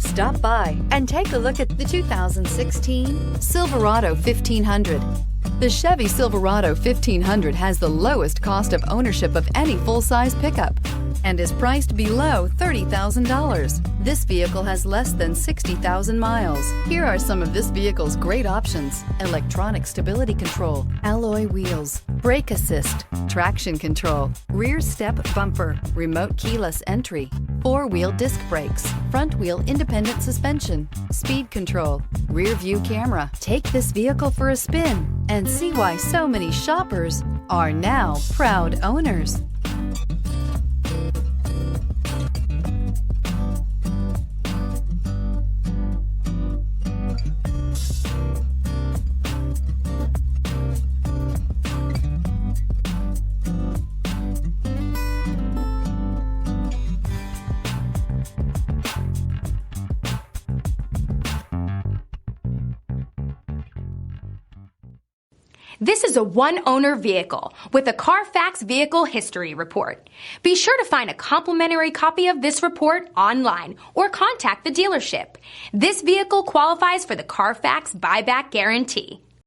Stop by and take a look at the 2016 Silverado 1500. The Chevy Silverado 1500 has the lowest cost of ownership of any full-size pickup and is priced below $30,000. This vehicle has less than 60,000 miles. Here are some of this vehicle's great options: electronic stability control, alloy wheels, brake assist, traction control, rear step bumper, remote keyless entry, four-wheel disc brakes, front wheel independent suspension, speed control, rear view camera. Take this vehicle for a spin and see why so many shoppers are now proud owners. This is a one-owner vehicle with a CARFAX Vehicle History Report. Be sure to find a complimentary copy of this report online or contact the dealership. This vehicle qualifies for the CARFAX Buyback Guarantee.